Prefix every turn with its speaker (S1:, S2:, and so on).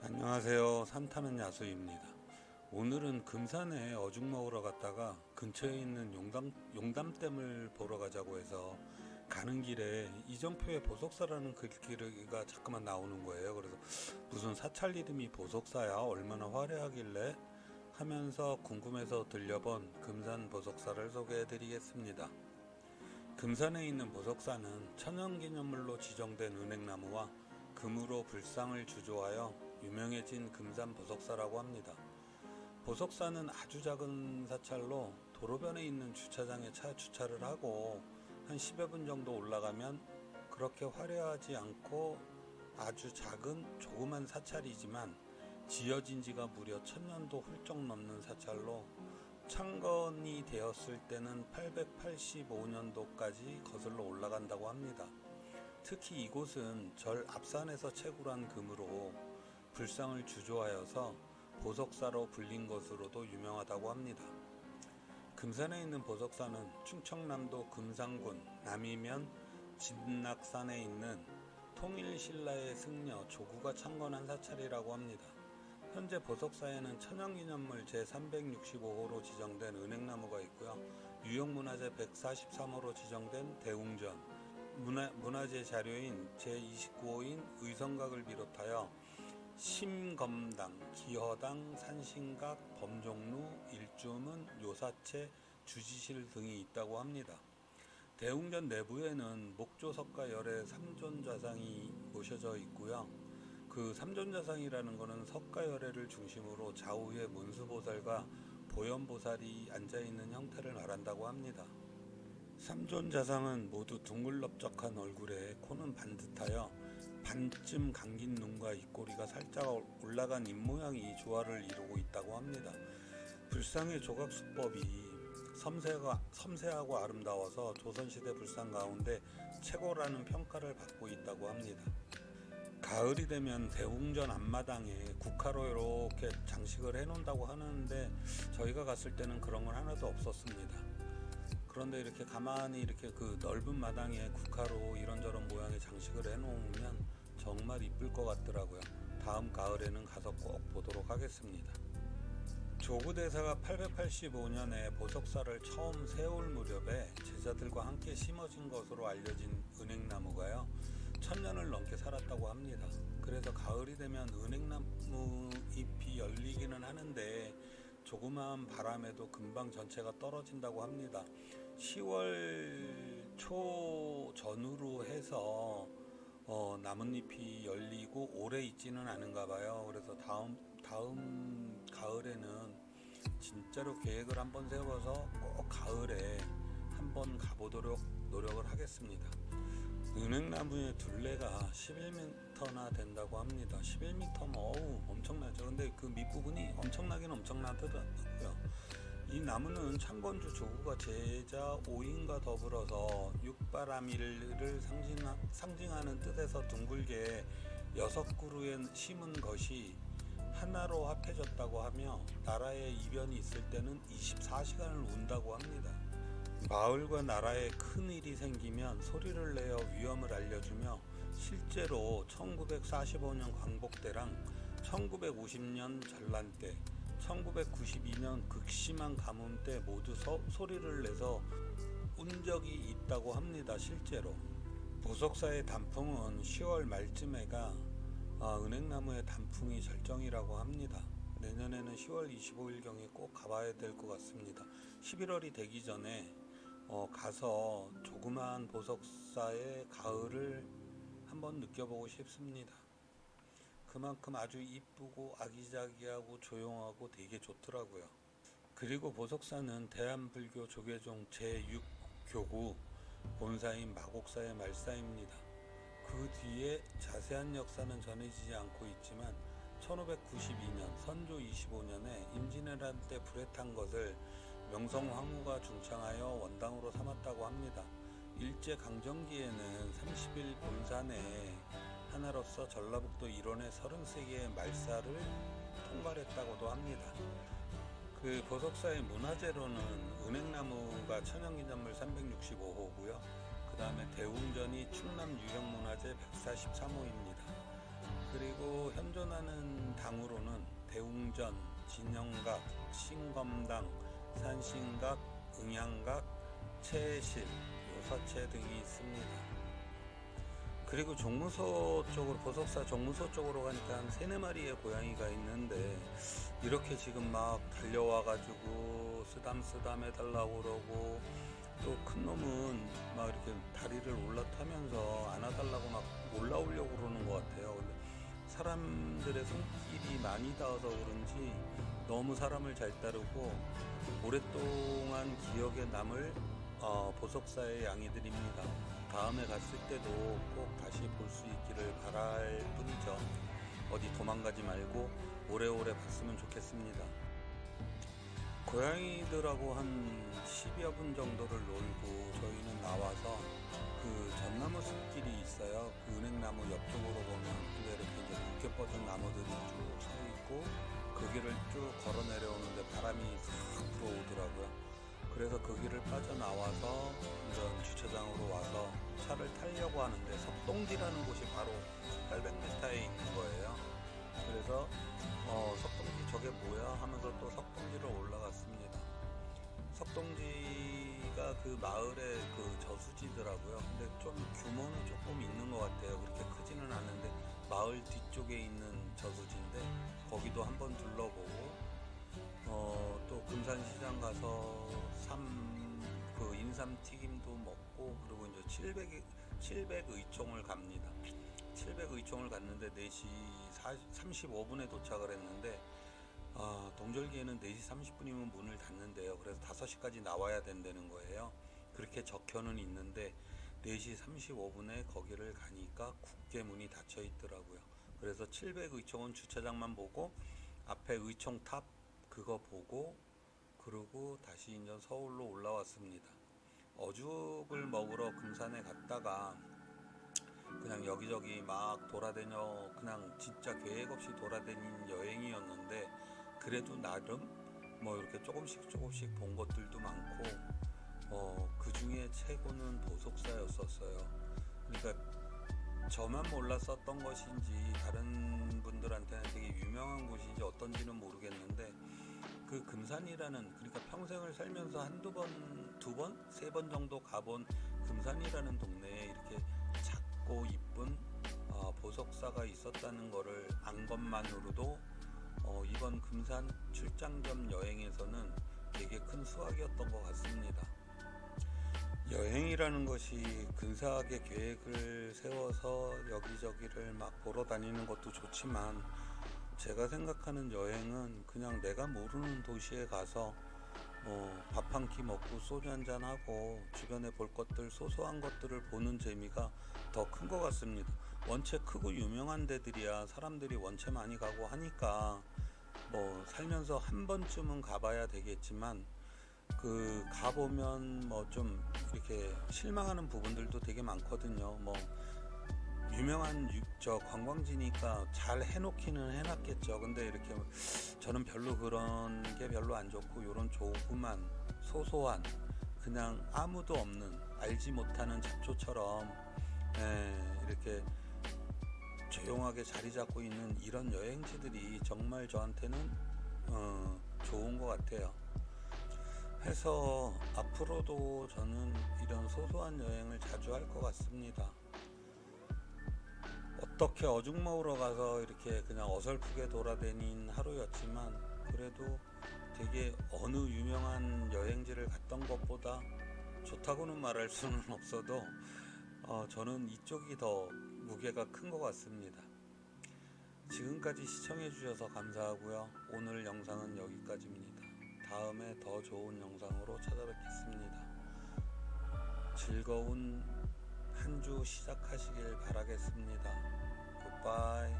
S1: 안녕하세요. 산타는 야수입니다. 오늘은 금산에 어죽 먹으러 갔다가 근처에 있는 용담댐을 보러 가자고 해서 가는 길에 이정표의 보석사라는 글귀가 자꾸만 나오는 거예요. 그래서 무슨 사찰 이름이 보석사야? 얼마나 화려하길래? 하면서 궁금해서 들려본 금산 보석사를 소개해 드리겠습니다. 금산에 있는 보석사는 천연기념물로 지정된 은행나무와 금으로 불상을 주조하여 유명해진 금산 보석사라고 합니다. 보석사는 아주 작은 사찰로 도로변에 있는 주차장에 차 주차를 하고 한 10여 분 정도 올라가면 그렇게 화려하지 않고 아주 작은 조그만 사찰이지만 지어진 지가 무려 1000년도 훌쩍 넘는 사찰로 창건이 되었을 때는 885년도까지 거슬러 올라간다고 합니다. 특히 이곳은 절 앞산에서 채굴한 금으로 불상을 주조하여서 보석사로 불린 것으로도 유명하다고 합니다. 금산에 있는 보석사는 충청남도 금산군 남이면 진락산에 있는 통일신라의 승려 조구가 창건한 사찰이라고 합니다. 현재 보석사에는 천연기념물 제365호로 지정된 은행나무가 있고요. 유형문화재 143호로 지정된 대웅전, 문화재 자료인 제29호인 의성각을 비롯하여 심검당, 기허당, 산신각, 범종루, 일주문, 요사체, 주지실 등이 있다고 합니다. 대웅전 내부에는 목조석가 열의 삼존좌상이 모셔져 있고요. 그 삼존좌상이라는 것은 석가열애를 중심으로 좌우에 문수보살과 보현보살이 앉아있는 형태를 말한다고 합니다. 삼존좌상은 모두 둥글넓적한 얼굴에 코는 반듯하여 반쯤 감긴 눈과 입꼬리가 살짝 올라간 입모양이 조화를 이루고 있다고 합니다. 불상의 조각수법이 섬세하고 아름다워서 조선시대 불상 가운데 최고라는 평가를 받고 있다고 합니다. 가을이 되면 대웅전 앞마당에 국화로 이렇게 장식을 해놓는다고 하는데 저희가 갔을 때는 그런 건 하나도 없었습니다. 그런데 이렇게 가만히 이렇게 그 넓은 마당에 국화로 이런저런 모양의 장식을 해놓으면 정말 이쁠 것 같더라고요. 다음 가을에는 가서 꼭 보도록 하겠습니다. 조구대사가 885년에 보석사를 처음 세울 무렵에 제자들과 함께 심어진 것으로 알려진 은행나무가요 1000년을 넘게 살았다고 합니다. 그래서 가을이 되면 은행나무 잎이 열리기는 하는데 조그마한 바람에도 금방 전체가 떨어진다고 합니다. 10월 초 전후로 해서 나뭇잎이 열리고 오래 있지는 않은가 봐요. 그래서 다음 가을에는 진짜로 계획을 한번 세워서 꼭 가을에 한번 가보도록 노력을 하겠습니다. 은행나무의 둘레가 11m나 된다고 합니다. 11m면 어우 엄청나죠. 근데 그 밑부분이 엄청나긴 엄청나더라고요. 이 나무는 창건주 조구가 제자 5인과 더불어서 육바라밀을 상징하는 뜻에서 둥글게 6그루에 심은 것이 하나로 합해졌다고 하며 나라에 이변이 있을 때는 24시간을 운다고 합니다. 마을과 나라에 큰 일이 생기면 소리를 내어 위험을 알려주며 실제로 1945년 광복대랑 1950년 전란때 1992년 극심한 가뭄 때 모두 소리를 내서 운 적이 있다고 합니다. 실제로 보석사의 단풍은 10월 말쯤에가 은행나무의 단풍이 절정이라고 합니다. 내년에는 10월 25일경에 꼭 가봐야 될 것 같습니다. 11월이 되기 전에 가서 조그마한 보석사의 가을을 한번 느껴보고 싶습니다. 그만큼 아주 이쁘고 아기자기하고 조용하고 되게 좋더라고요. 그리고 보석사는 대한불교 조계종 제6교구 본사인 마곡사의 말사입니다. 그 뒤에 자세한 역사는 전해지지 않고 있지만 1592년 선조 25년에 임진왜란 때 불에 탄 것을 명성황후가 중창하여 원당으로 삼았다고 합니다. 일제강점기에는 30일 본산에 하나로서 전라북도 일원의 33개의 말사를 통괄했다고도 합니다. 그 보석사의 문화재로는 은행나무가 천연기념물 365호고요. 그 다음에 대웅전이 충남 유형문화재 143호입니다. 그리고 현존하는 당으로는 대웅전, 진영각, 신검당, 산신각, 응양각, 채실, 요사채 등이 있습니다. 그리고 종무소 쪽으로, 보석사 종무소 쪽으로 가니까 한 3-4마리의 고양이가 있는데 이렇게 지금 막 달려와가지고 쓰담쓰담 해달라고 그러고, 또 큰 놈은 막 이렇게 다리를 올라타면서 안아달라고 막 올라오려고 그러는 것 같아요. 근데 사람들의 손길이 많이 닿아서 그런지 너무 사람을 잘 따르고 오랫동안 기억에 남을 보석사의 양이들입니다. 다음에 갔을 때도 꼭 다시 볼 수 있기를 바랄 뿐이죠. 어디 도망가지 말고 오래오래 봤으면 좋겠습니다. 고양이들하고 한 10여 분 정도를 놀고 저희는 나와서 그 전나무 숲길이 있어요. 그 은행나무 옆쪽으로 보면 이렇게 이제 굵게 뻗은 나무들이 쭉 서 있고 그 길을 쭉 걸어 내려오는데 바람이 싹 불어오더라고요. 그래서 그 길을 빠져나와서 이런 주차장으로 와서 차를 타려고 하는데 석동지라는 곳이 바로 800m에 있는 거예요. 그래서 석동지 저게 뭐야 하면서 또 석동지를 올라갔습니다. 석동지가 그 마을의 그 저수지더라고요. 근데 좀 규모는 조금 있는 것 같아요. 그렇게 크지는 않은데 마을 뒤쪽에 있는 저수지인데 거기도 한번 둘러보고 또 금산시장 가서 그 인삼 튀김도 먹고, 그리고 이제 700의총을 갑니다. 700의총을 갔는데 4시 35분에 도착을 했는데 동절기에는 4시 30분이면 문을 닫는데요. 그래서 5시까지 나와야 된다는 거예요. 그렇게 적혀는 있는데 4시 35분에 거기를 가니까 굳게 문이 닫혀 있더라고요. 그래서 700의총은 주차장만 보고 앞에 의총탑 그거 보고 그러고 다시 이제 서울로 올라왔습니다. 어죽을 먹으러 금산에 갔다가 그냥 여기저기 막 돌아다녀, 그냥 진짜 계획 없이 돌아다닌 여행이었는데 그래도 나름 뭐 이렇게 조금씩 본 것들도 많고 그 중에 최고는 보석사였었어요. 그러니까 저만 몰랐었던 것인지 다른 분들한테는 되게 유명한 곳인지 어떤지는 모르겠는데 그 금산이라는, 그러니까 평생을 살면서 한두 번, 두 번, 세 번 정도 가본 금산이라는 동네에 이렇게 작고 이쁜 보석사가 있었다는 거를 안 것만으로도 이번 금산 출장 겸 여행에서는 되게 큰 수확이었던 것 같습니다. 여행이라는 것이 근사하게 계획을 세워서 여기저기를 막 보러 다니는 것도 좋지만 제가 생각하는 여행은 그냥 내가 모르는 도시에 가서 밥 한 끼 먹고 소주 한잔 하고 주변에 볼 것들, 소소한 것들을 보는 재미가 더 큰 것 같습니다. 원체 크고 유명한 데들이야 사람들이 원체 많이 가고 하니까 뭐 살면서 한 번쯤은 가봐야 되겠지만 그 가보면 뭐 좀 이렇게 실망하는 부분들도 되게 많거든요. 뭐 유명한 저 관광지니까 잘 해놓기는 해놨겠죠. 근데 이렇게 저는 별로 그런 게 별로 안 좋고, 요런 조그만 소소한 그냥 아무도 없는 알지 못하는 잡초처럼 이렇게 조용하게 자리 잡고 있는 이런 여행지들이 정말 저한테는 좋은 것 같아요. 해서 앞으로도 저는 이런 소소한 여행을 자주 할 것 같습니다. 어떻게 어죽 먹으러 가서 이렇게 그냥 어설프게 돌아다닌 하루였지만 그래도 되게 어느 유명한 여행지를 갔던 것보다 좋다고는 말할 수는 없어도 저는 이쪽이 더 무게가 큰 것 같습니다. 지금까지 시청해 주셔서 감사하고요. 오늘 영상은 여기까지입니다. 다음에 더 좋은 영상으로 찾아뵙겠습니다. 즐거운 한 주 시작하시길 바라겠습니다. 굿바이.